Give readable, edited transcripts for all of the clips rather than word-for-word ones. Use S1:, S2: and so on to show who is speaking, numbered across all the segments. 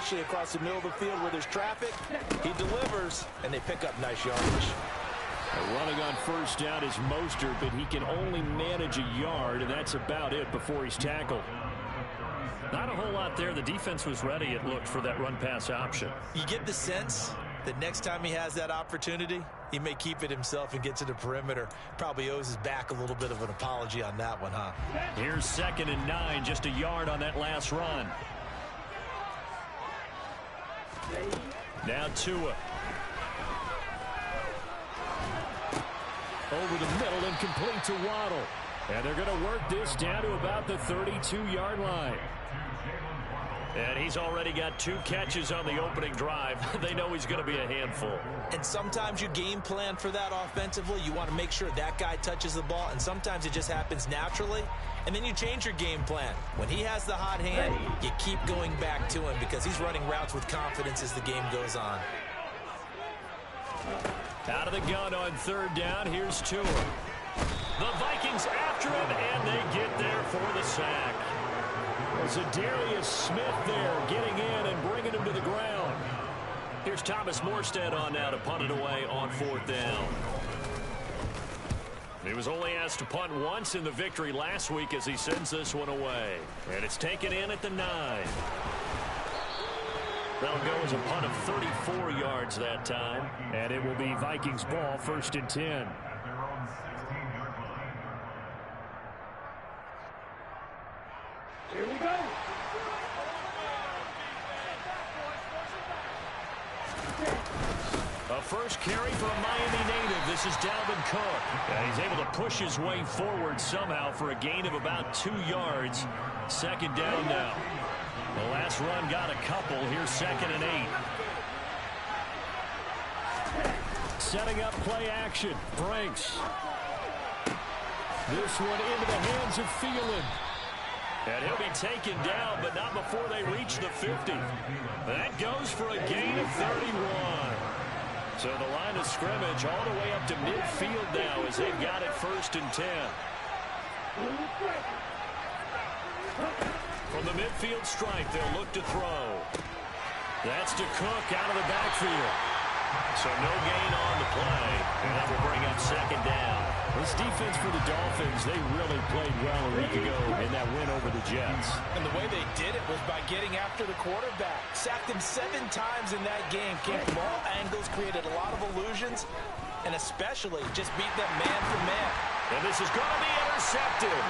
S1: especially across the middle of the field where there's traffic. He delivers, and they pick up nice yardage.
S2: Running on first down is Mostert, but he can only manage a yard, and that's about it before he's tackled.
S3: Not a whole lot there. The defense was ready, it looked, for that run-pass option.
S1: You get the sense that next time he has that opportunity, he may keep it himself and get to the perimeter. Probably owes his back a little bit of an apology on that one, huh?
S2: Here's 2nd and 9, just a yard on that last run. Now Tua. Over the middle and complete to Waddle. And they're going to work this down to about the 32-yard line. And he's already got 2 catches on the opening drive. They know he's going to be a handful.
S1: And sometimes you game plan for that offensively. You want to make sure that guy touches the ball, and sometimes it just happens naturally. And then you change your game plan. When he has the hot hand, you keep going back to him because he's running routes with confidence as the game goes on.
S2: Out of the gun on 3rd down, here's Tua. The Vikings after him, and they get there for the sack. Zadarius Smith there getting in and bringing him to the ground. Here's Thomas Morstead on now to punt it away on 4th down. He was only asked to punt once in the victory last week as he sends this one away. And it's taken in at the 9. That'll go as a punt of 34 yards that time. And it will be Vikings ball, 1st and 10.
S4: Here we go.
S2: A first carry for a Miami native. This is Dalvin Cook. And he's able to push his way forward somehow for a gain of about 2 yards. 2nd down now. The last run got a couple. Here's 2nd and 8. Setting up play action. Franks. This one into the hands of Thielen. And he'll be taken down, but not before they reach the 50. That goes for a gain of 31. So the line of scrimmage all the way up to midfield now as they've got it 1st and 10. From the midfield stripe, they'll look to throw. That's to Cook out of the backfield. So no gain on the play, and that will bring up 2nd down. This defense for the Dolphins, they really played well a week ago in that win over the Jets.
S1: And the way they did it was by getting after the quarterback. Sacked him 7 times in that game. Came from all angles, created a lot of illusions, and especially just beat them man for man.
S2: And this is going to be intercepted.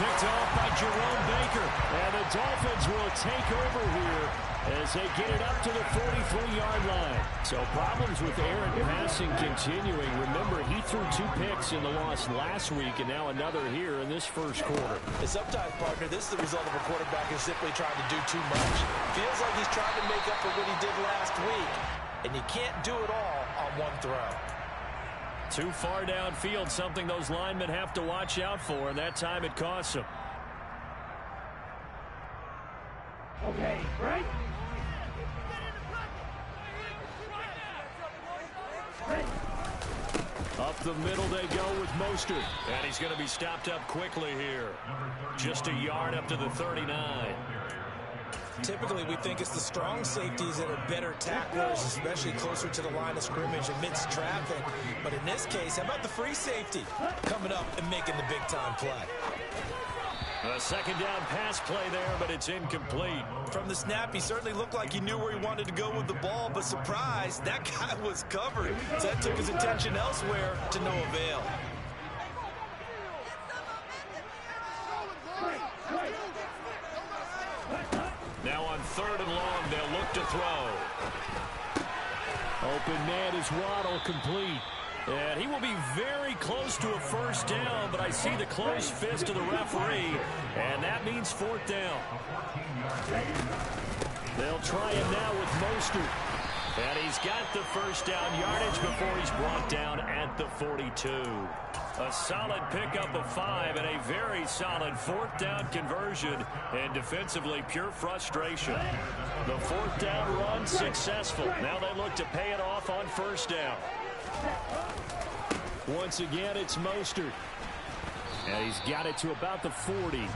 S2: Picked off by Jerome Baker. And the Dolphins will take over here as they get it up to the 43-yard line. So problems with errant passing continuing. Remember, he threw 2 picks in the loss last week, and now another here in this first quarter.
S1: And sometimes, partner, this is the result of a quarterback who's simply trying to do too much. Feels like he's trying to make up for what he did last week, and you can't do it all on one throw.
S2: Too far downfield, something those linemen have to watch out for, and that time it costs them.
S4: Okay, right?
S2: Up the middle they go with Mostert. And he's going to be stopped up quickly here. Just a yard up to the 39.
S1: Typically, we think it's the strong safeties that are better tacklers, especially closer to the line of scrimmage amidst traffic. But in this case, how about the free safety coming up and making the big-time play?
S2: A 2nd down pass play there, but it's incomplete.
S1: From the snap, he certainly looked like he knew where he wanted to go with the ball, but surprise, that guy was covered. So that took his attention elsewhere to no avail.
S2: Now on 3rd and long, they'll look to throw. Open man is Waddle, complete. And he will be very close to a 1st down, but I see the closed fist of the referee, and that means 4th down. They'll try him now with Mostert. And he's got the 1st down yardage before he's brought down at the 42. A solid pickup of 5 and a very solid 4th down conversion, and defensively pure frustration. The 4th down run successful. Now they look to pay it off on 1st down. Once again, it's Mostert. And he's got it to about the 40.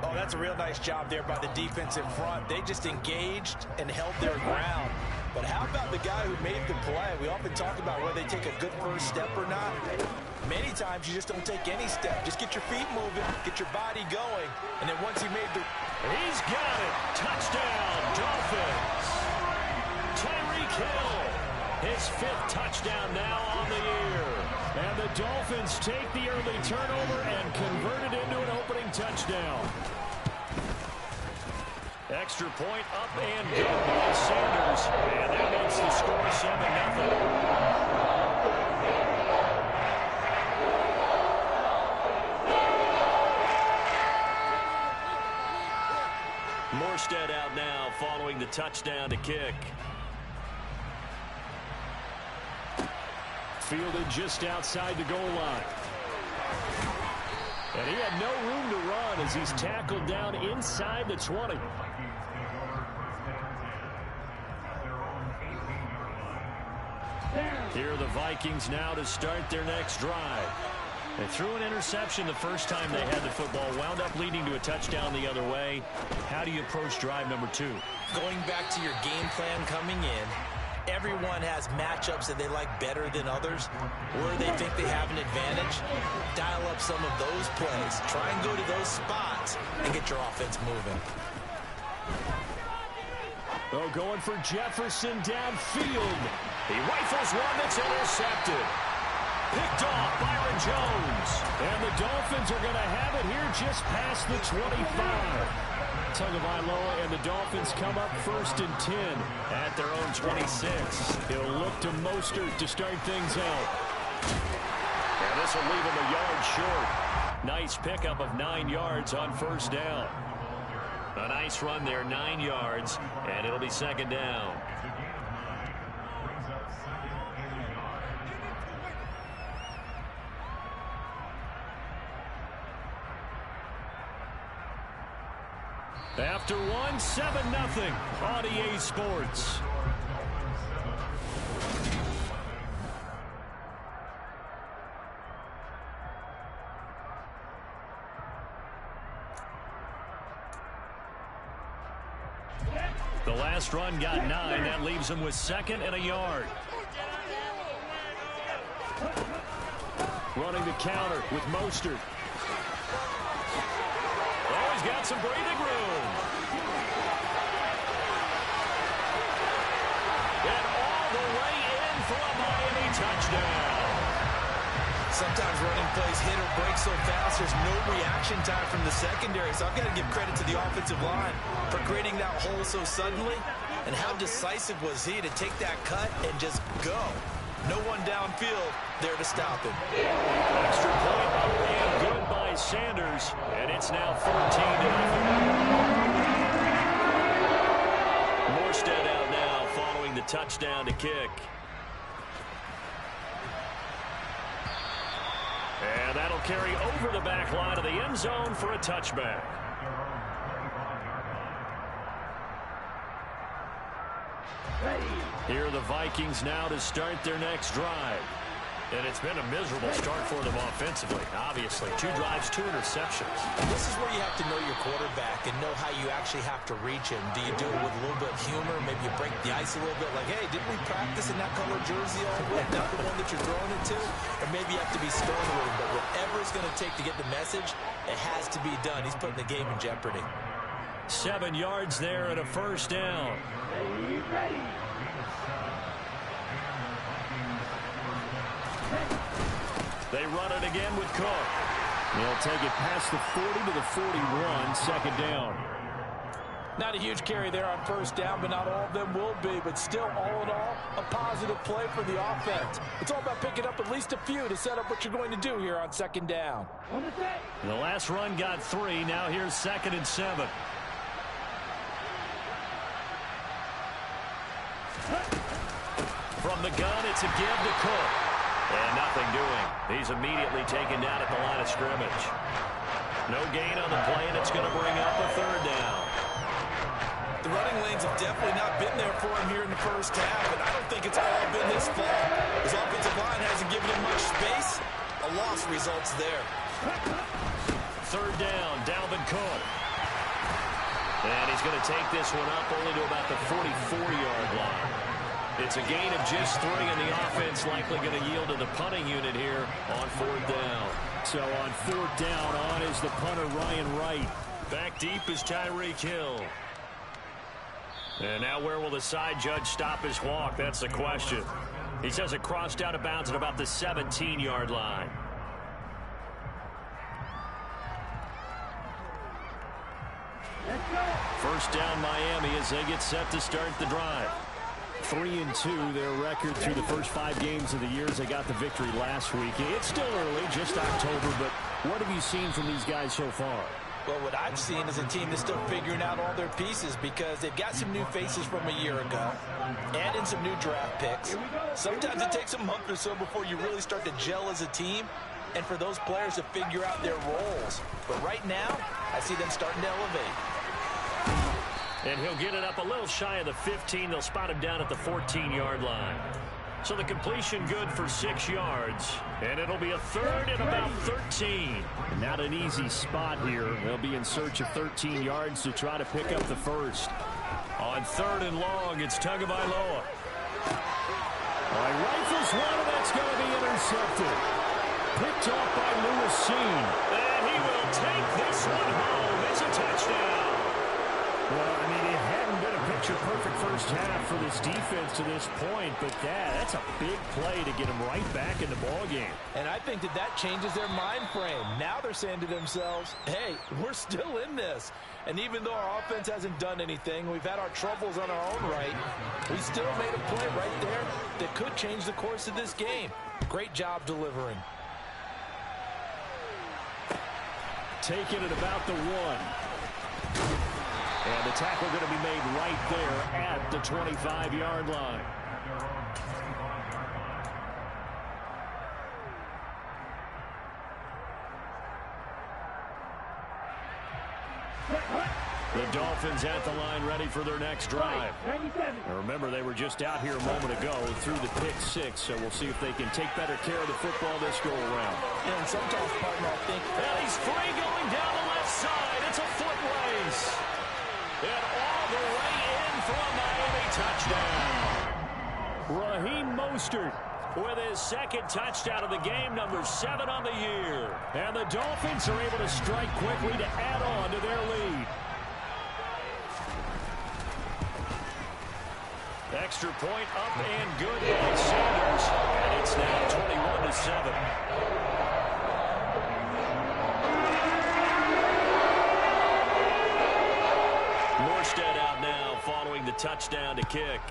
S1: Oh, that's a real nice job there by the defense in front. They just engaged and held their ground. But how about the guy who made the play? We often talk about whether they take a good first step or not. Many times you just don't take any step. Just get your feet moving, get your body going, and then once he made the...
S2: He's got it. Touchdown, Dolphins. Tyreek Hill, his 5th touchdown now on the year. And the Dolphins take the early turnover and convert it into an opening touchdown. Extra point up and good by Sanders. And that makes the score 7-0. Morstead out now following the touchdown to kick. Fielded just outside the goal line. And he had no room to run as he's tackled down inside the 20. Here are the Vikings now to start their next drive. They threw an interception the first time they had the football, wound up leading to a touchdown the other way. How do you approach drive number 2?
S1: Going back to your game plan coming in, everyone has matchups that they like better than others, where they think they have an advantage. Dial up some of those plays. Try and go to those spots and get your offense moving.
S2: Oh, going for Jefferson downfield. He rifles one that's intercepted. Picked off Byron Jones. And the Dolphins are going to have it here just past the 25. Tagovailoa and the Dolphins come up 1st and 10 at their own 26. He'll look to Mostert to start things out. And this will leave him a yard short. Nice pickup of 9 yards on 1st down. A nice run there, 9 yards, and it'll be 2nd down. After 1, 7-0 on EA Sports. The last run got 9. That leaves him with 2nd and a yard. Running the counter with Mostert. Oh, he's got some breathing room. And all the way in for a Miami touchdown.
S1: Sometimes running plays hit or break so fast, there's no reaction time from the secondary. So I've got to give credit to the offensive line for creating that hole so suddenly. And how decisive was he to take that cut and just go. No one downfield there to stop him.
S2: Extra point up and good by Sanders. And it's now 14-0. Morstead out now following the touchdown to kick. And that'll carry over the back line of the end zone for a touchback. Here are the Vikings now to start their next drive. And it's been a miserable start for them offensively, obviously. 2 drives, 2 interceptions.
S1: This is where you have to know your quarterback and know how you actually have to reach him. Do you do it with a little bit of humor? Maybe you break the ice a little bit, like, hey, didn't we practice in that color jersey all week? Not the one that you're throwing it to? Or maybe you have to be stern with him. But whatever it's going to take to get the message, it has to be done. He's putting the game in jeopardy.
S2: 7 yards there and a 1st down.
S4: Ready.
S2: They run it again with Cook. They'll take it past the 40 to the 41, 2nd down.
S1: Not a huge carry there on 1st down, but not all of them will be. But still, all in all, a positive play for the offense. It's all about picking up at least a few to set up what you're going to do here on 2nd down.
S2: The last run got 3. Now here's 2nd and 7. From the gun, it's a give to Cook. And nothing doing. He's immediately taken down at the line of scrimmage. No gain on the play, and it's going to bring up a 3rd down.
S1: The running lanes have definitely not been there for him here in the first half, and I don't think it's all been his fault. His offensive line hasn't given him much space. A loss results there.
S2: 3rd down, Dalvin Cook. And he's going to take this one up only to about the 44-yard line. It's a gain of just 3, and the offense likely going to yield to the punting unit here on 4th down.
S3: So on 4th down, on is the punter, Ryan Wright.
S2: Back deep is Tyreek Hill. And now where will the side judge stop his walk? That's the question. He says it crossed out of bounds at about the 17-yard line. First down Miami as they get set to start the drive.
S3: 3-2, their record through the first 5 games of the year as they got the victory last week. It's still early, just October, but what have you seen from these guys so far?
S1: Well, what I've seen is a team that's still figuring out all their pieces because they've got some new faces from a year ago and in some new draft picks. Sometimes it takes a month or so before you really start to gel as a team and for those players to figure out their roles. But right now, I see them starting to elevate.
S2: And he'll get it up a little shy of the 15. They'll spot him down at the 14-yard line. So the completion good for 6 yards. And it'll be a 3rd and about 13.
S3: And not an easy spot here. They'll be in search of 13 yards to try to pick up the first.
S2: On 3rd and long, it's Tagovailoa.
S3: Rifles one, and that's going to be intercepted. Picked off by Lewis Seen.
S2: And he will take this one home. It's a touchdown.
S3: Well, I mean, it hadn't been a picture-perfect first half for this defense to this point, but that's a big play to get them right back in the ballgame.
S1: And I think that changes their mind frame. Now they're saying to themselves, hey, we're still in this. And even though our offense hasn't done anything, we've had our troubles on our own right, we still made a play right there that could change the course of this game. Great job delivering.
S3: Taking it about the 1. And the tackle going to be made right there at the 25-yard line.
S2: The Dolphins at the line ready for their next drive.
S3: Now remember, they were just out here a moment ago through the pick 6, so we'll see if they can take better care of the football this go around.
S1: And sometimes, partner, I think...
S2: And he's free going down the left side. It's a foot race. And all the way in for a Miami touchdown.
S3: Raheem Mostert
S2: with his 2nd touchdown of the game, number 7 on the year.
S3: And the Dolphins are able to strike quickly to add on to their lead.
S2: Extra point up and good by Sanders. And it's now 21-7. Morstead out now following the touchdown to kick.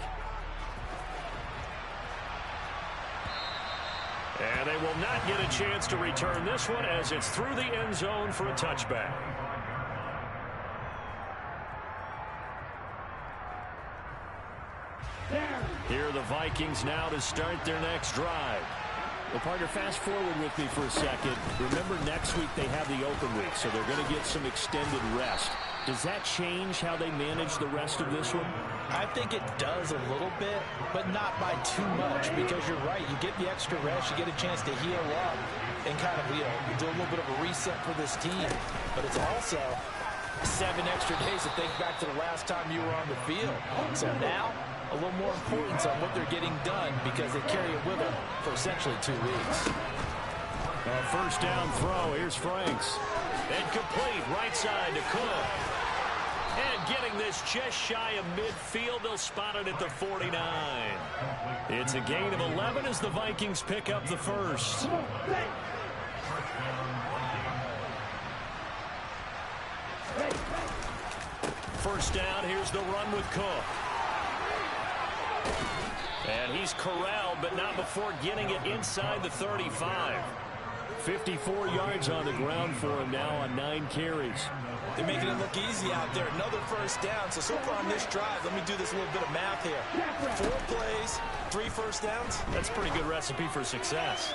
S2: And they will not get a chance to return this one as it's through the end zone for a touchback. Here are the Vikings now to start their next drive.
S3: Well, partner, fast forward with me for a second. Remember, next week they have the open week, so they're going to get some extended rest. Does that change how they manage the rest of this one?
S1: I think it does a little bit, but not by too much, because you're right. You get the extra rest, you get a chance to heal up and kind of, do a little bit of a reset for this team. But it's also 7 extra days to think back to the last time you were on the field. So now, a little more importance on what they're getting done because they carry it with them for essentially 2 weeks.
S3: First down throw. Here's Franks.
S2: Incomplete, right side to Cook. And getting this just shy of midfield, they'll spot it at the 49. It's a gain of 11 as the Vikings pick up the first. First down, here's the run with Cook. And he's corralled, but not before getting it inside the 35.
S3: 54 yards on the ground for him now on 9 carries.
S1: They're making it look easy out there. Another first down. So far on this drive, let me do this little bit of math here. 4 plays, 3 first downs.
S2: That's a pretty good recipe for success.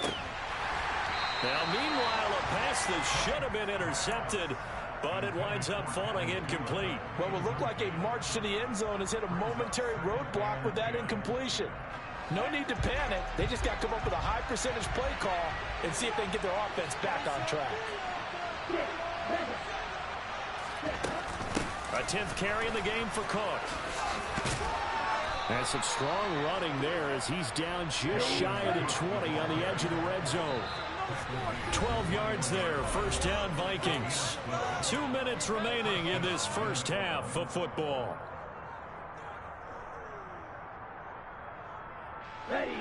S2: Now, meanwhile, a pass that should have been intercepted, but it winds up falling incomplete.
S1: Well, it will look like a march to the end zone has hit a momentary roadblock with that incompletion. No need to panic. They just got to come up with a high percentage play call and see if they can get their offense back on track.
S2: A 10th carry in the game for Cook.
S3: And some strong running there as he's down just shy of the 20 on the edge of the red zone.
S2: 12 yards there, first down Vikings. 2 minutes remaining in this first half of football.
S4: Ready.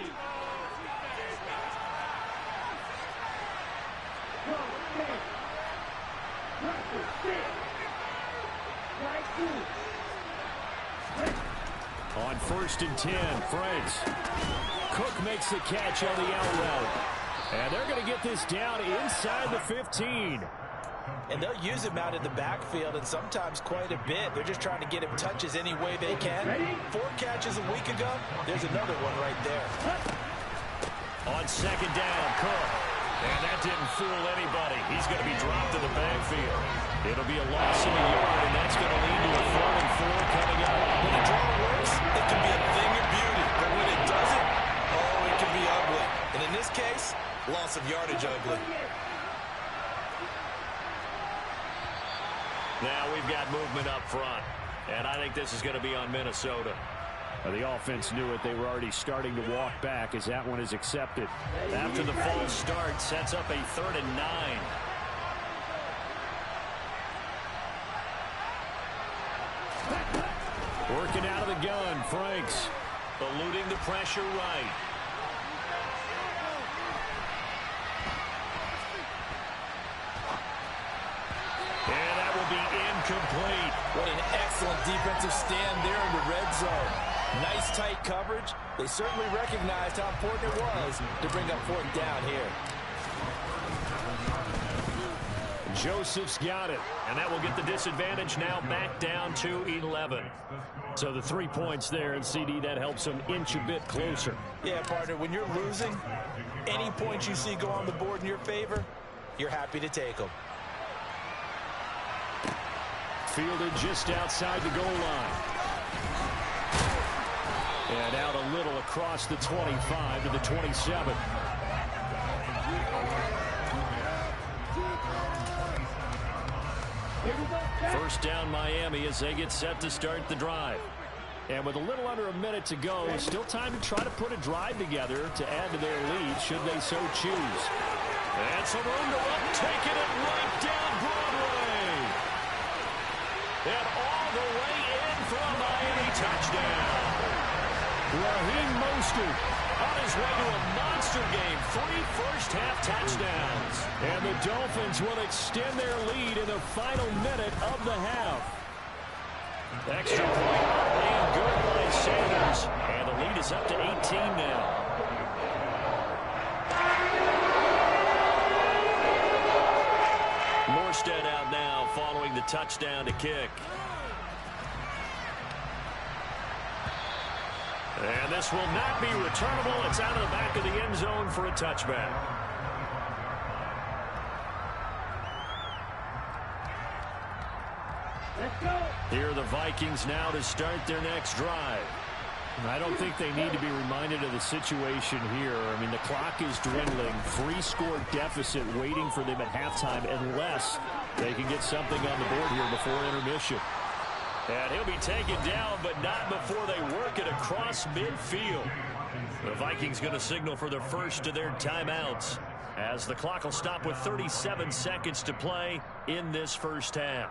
S3: On 1st and 10, Franks. Cook makes the catch on the out route. And they're going to get this down inside the 15.
S1: And they'll use him out in the backfield, and sometimes quite a bit. They're just trying to get him touches any way they can. 4 catches a week ago. There's another one right there.
S2: On 2nd down, Cook. And that didn't fool anybody. He's going to be dropped in the backfield. It'll be a loss of a yard, and that's going to lead to a 4th and 4 coming up.
S1: When the draw works, it can be a thing of beauty. But when it doesn't, oh, it can be ugly. And in this case, loss of yardage ugly.
S2: Now we've got movement up front. And I think this is going to be on Minnesota.
S3: The offense knew it. They were already starting to walk back as that one is accepted.
S2: After the false start, sets up a 3rd and 9.
S3: Working out of the gun, Franks.
S2: Eluding the pressure right. And that will be incomplete.
S1: What an excellent defensive stand there in the red zone. Nice tight coverage. They certainly recognized how important it was to bring up 4th down here.
S3: Joseph's got it.
S2: And that will get the disadvantage now back down to 11.
S3: So the 3 points there, and CD, that helps them inch a bit closer.
S1: Yeah, partner, when you're losing, any points you see go on the board in your favor, you're happy to take them.
S3: Fielded just outside the goal line. And out a little across the 25 to the 27.
S2: First down Miami as they get set to start the drive.
S3: And with a little under a minute to go, still time to try to put a drive together to add to their lead should they so choose.
S2: And some room to run, taking it right down Broadway. And all the way in for a Miami touchdown.
S3: Raheem Mostert
S2: on his way to a monster game. 3 first-half touchdowns.
S3: And the Dolphins will extend their lead in the final minute of the half.
S2: Extra point and good by Sanders. And the lead is up to 18 now. Morstead out now following the touchdown to kick. And this will not be returnable. It's out of the back of the end zone for a touchback.
S4: Let's go.
S2: Here are the Vikings now to start their next drive.
S3: I don't think they need to be reminded of the situation here. I mean, the clock is dwindling. 3-score deficit waiting for them at halftime unless they can get something on the board here before intermission.
S2: And he'll be taken down, but not before they work it across midfield. The Vikings going to signal for their first of their timeouts as the clock will stop with 37 seconds to play in this first half.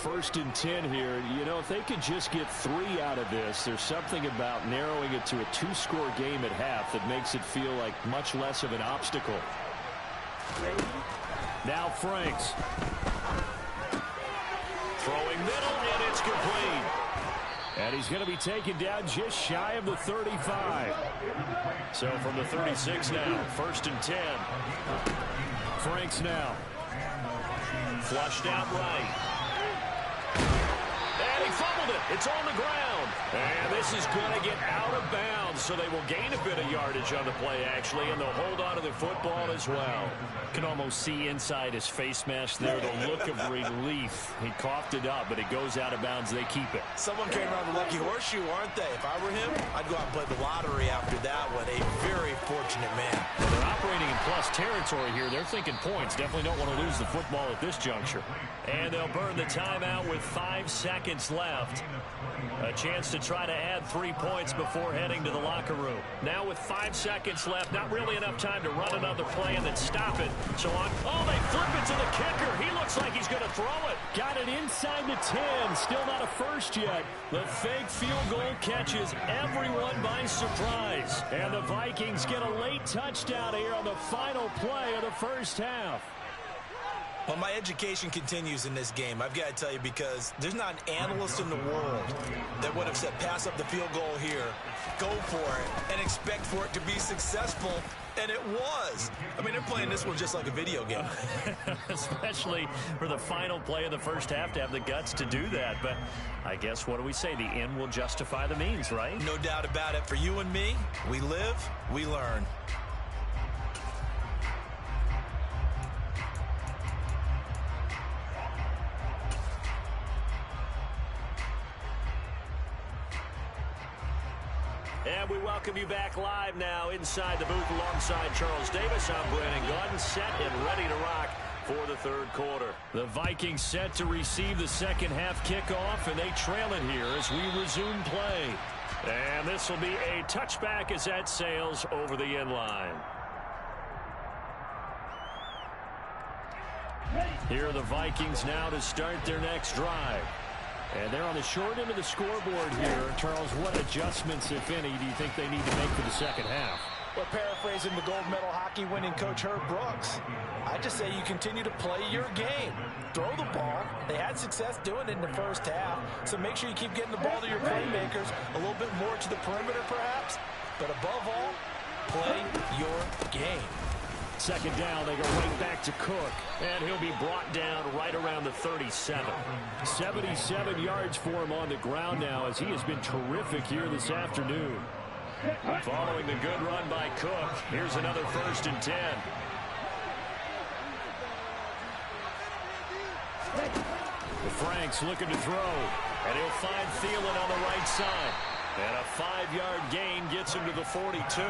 S3: First and 10 here. You know, if they could just get 3 out of this, there's something about narrowing it to a 2-score game at half that makes it feel like much less of an obstacle. Now Franks.
S2: Throwing middle, and it's complete.
S3: And he's going to be taken down just shy of the 35.
S2: So from the 36 now, first and 10.
S3: Franks now.
S2: Flushed out right. And he fumbled it. It's on the ground. And this is going to get out of bounds, so they will gain a bit of yardage on the play, actually, and they'll hold on to the football as well.
S3: Can almost see inside his face mask there the look of relief. He coughed it up, but it goes out of bounds. They keep it.
S1: Someone came around the lucky horseshoe, aren't they? If I were him, I'd go out and play the lottery after that one. A very fortunate man.
S3: Well, they're operating in plus territory here. They're thinking points. Definitely don't want to lose the football at this juncture.
S2: And they'll burn the timeout with 5 seconds left. A chance to try to add 3 points before heading to the locker room. Now with 5 seconds left, not really enough time to run another play and then stop it. So they flip it to the kicker. He looks like he's going to throw it.
S3: Got it inside the 10. Still not a first yet.
S2: The fake field goal catches everyone by surprise.
S3: And the Vikings get a late touchdown here on the final play of the first half.
S1: Well, my education continues in this game, I've got to tell you, because there's not an analyst in the world that would have said pass up the field goal here, go for it, and expect for it to be successful, and it was. I mean, they're playing this one just like a video game.
S2: Especially for the final play of the first half to have the guts to do that. But I guess, what do we say? The end will justify the means, right?
S1: No doubt about it. For you and me, we live, we learn.
S2: And we welcome you back live now inside the booth alongside Charles Davis. I'm Brandon Gaudin, set and ready to rock for the third quarter.
S3: The Vikings set to receive the second half kickoff, and they trail it here as we resume play.
S2: And this will be a touchback as that sails over the end line.
S3: Here are the Vikings now to start their next drive. And they're on the short end of the scoreboard here. Charles, what adjustments, if any, do you think they need to make for the second half?
S5: Well, paraphrasing the gold medal hockey winning coach Herb Brooks, I just say you continue to play your game. Throw the ball. They had success doing it in the first half, so make sure you keep getting the ball to your playmakers, a little bit more to the perimeter perhaps, but above all, play your game.
S3: Second down, they go right back to Cook.
S2: And he'll be brought down right around the 37.
S3: 77 yards for him on the ground now, as he has been terrific here this afternoon.
S2: Following the good run by Cook, here's another 1st and 10.
S3: Frank's looking to throw.
S2: And he'll find Thielen on the right side. And a 5-yard gain gets him to the 42.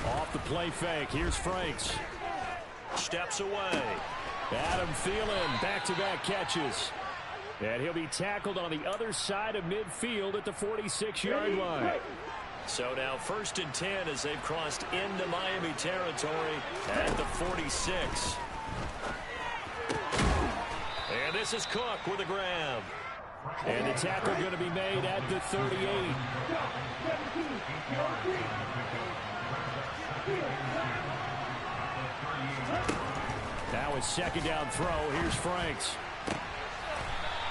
S3: Off the play fake. Here's Franks.
S2: Steps away.
S3: Adam Thielen, back-to-back catches. And he'll be tackled on the other side of midfield at the 46-yard line.
S2: So now 1st and 10 as they've crossed into Miami territory at the 46. And this is Cook with a grab.
S3: And the tackle going to be made at the 38. Now a second down throw. Here's Franks.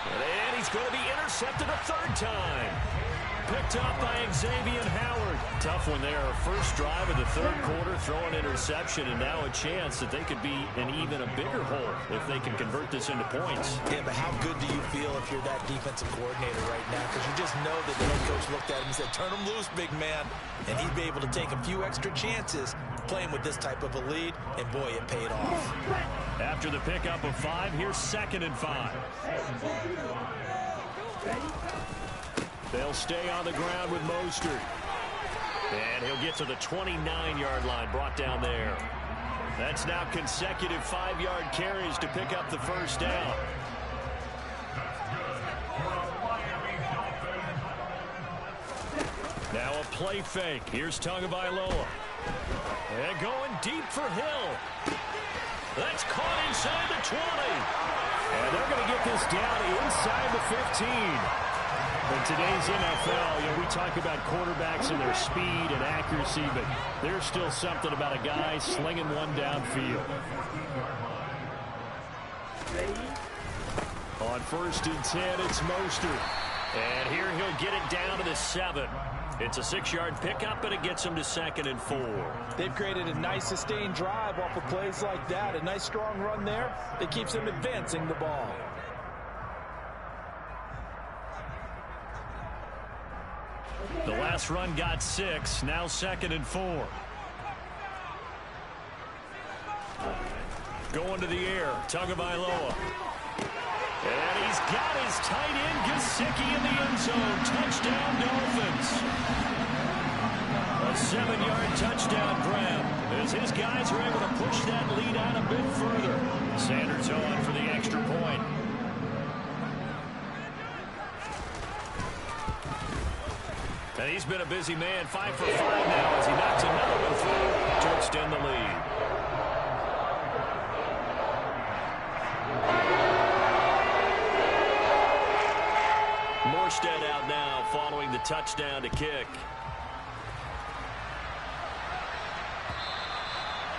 S2: And he's going to be intercepted a 3rd time. Picked up by Xavier Howard.
S3: Tough one there. First drive of the 3rd quarter, throw an interception, and now a chance that they could be in even a bigger hole if they can convert this into points.
S1: Yeah, but how good do you feel if you're that defensive coordinator right now? Because you just know that the head coach looked at him and said, turn him loose, big man. And he'd be able to take a few extra chances playing with this type of a lead, and boy, it paid off.
S2: After the pickup of 5, here's 2nd and 5.
S3: They'll stay on the ground with Mostert.
S2: And he'll get to the 29-yard line, brought down there. That's now consecutive 5-yard carries to pick up the first down.
S3: Now a play fake. Here's Tagovailoa.
S2: And going deep for Hill. That's caught inside the 20.
S3: And they're going to get this down inside the 15. In today's NFL, we talk about quarterbacks and their speed and accuracy, but there's still something about a guy slinging one downfield. On 1st and 10, it's Mostert.
S2: And here he'll get it down to the 7. It's a 6-yard pickup, and it gets him to 2nd and 4.
S5: They've created a nice sustained drive off of plays like that. A nice strong run there that keeps them advancing the ball.
S2: The last run got 6. Now 2nd and 4. Going to the air. Tagovailoa. And he's got his tight end Gesicki in the end zone. Touchdown, Dolphins. A 7-yard touchdown grab as his guys are able to push that lead out a bit further. Sanders on for the extra point. And he's been a busy man. 5 for 5 now as he knocks another one through to extend the lead. Morstead out now following the touchdown to kick.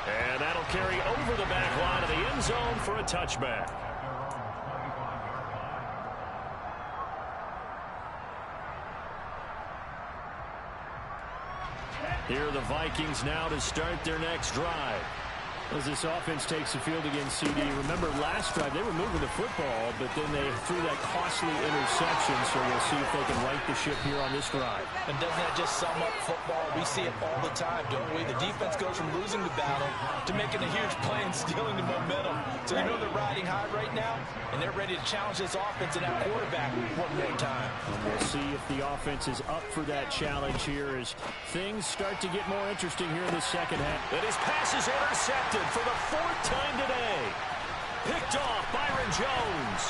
S2: And that'll carry over the back line of the end zone for a touchback. Here are the Vikings now to start their next drive.
S3: As this offense takes the field against CD, remember last drive they were moving the football, but then they threw that costly interception, so we'll see if they can right the ship here on this drive.
S5: And doesn't that just sum up football? We see it all the time, don't we? The defense goes from losing the battle to making a huge play and stealing the momentum. So you know they're riding high right now, and they're ready to challenge this offense and that quarterback one more time.
S3: And we'll see if the offense is up for that challenge here as things start to get more interesting here in the second half.
S2: And his pass is intercepted for the 4th time today. Picked off Byron Jones.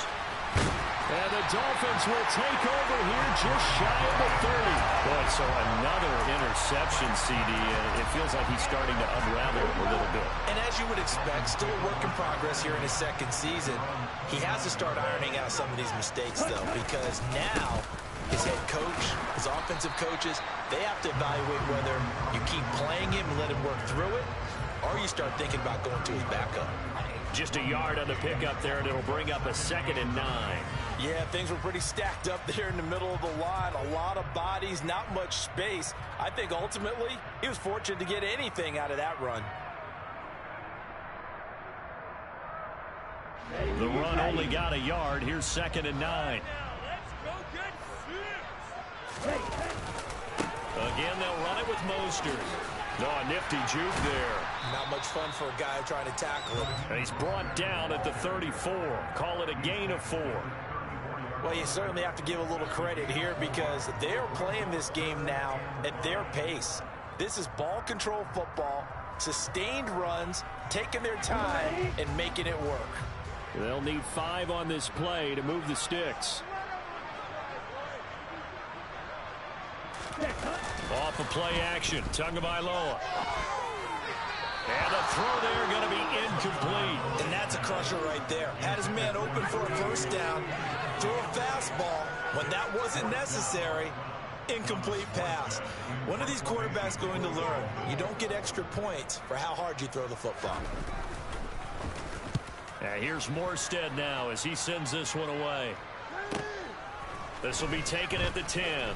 S2: And the Dolphins will take over here just shy of the 30. Boy, so another interception, CD. And it feels like he's starting to unravel a little bit.
S1: And as you would expect, still a work in progress here in his 2nd season. He has to start ironing out some of these mistakes, though, because now his head coach, his offensive coaches, they have to evaluate whether you keep playing him and let him work through it, or you start thinking about going to his backup.
S2: Just a yard on the pickup there, and it'll bring up a 2nd and 9.
S5: Yeah, things were pretty stacked up there in the middle of the line. A lot of bodies, not much space. I think ultimately he was fortunate to get anything out of that run.
S2: The run only got a yard. Here's 2nd and 9. Again, they'll run it with Mostert. No, a nifty juke there.
S1: Not much fun for a guy trying to tackle him.
S2: And he's brought down at the 34. Call it a gain of 4.
S5: Well, you certainly have to give a little credit here because they're playing this game now at their pace. This is ball control football, sustained runs, taking their time and making it work.
S3: They'll need 5 on this play to move the sticks.
S2: Off of play action, Tagovailoa. And the throw there going to be incomplete.
S1: And that's a crusher right there. Had his man open for a 1st down, throw a fastball. When that wasn't necessary, incomplete pass. One of these quarterbacks going to learn. You don't get extra points for how hard you throw the football.
S2: Here's Morstead now as he sends this one away. This will be taken at the 10.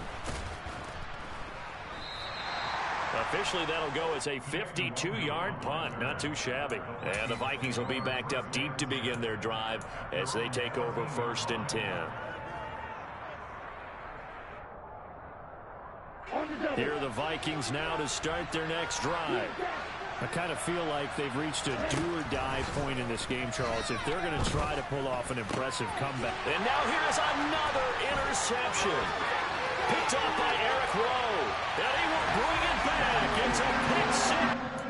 S2: Officially, that'll go as a 52-yard punt. Not too shabby. And the Vikings will be backed up deep to begin their drive as they take over 1st and 10. Here are the Vikings now to start their next drive.
S3: I kind of feel like they've reached a do-or-die point in this game, Charles, if they're going to try to pull off an impressive comeback.
S2: And now here's another interception. Picked off by Eric Rowe. And he will bring it back. It's a pick 6.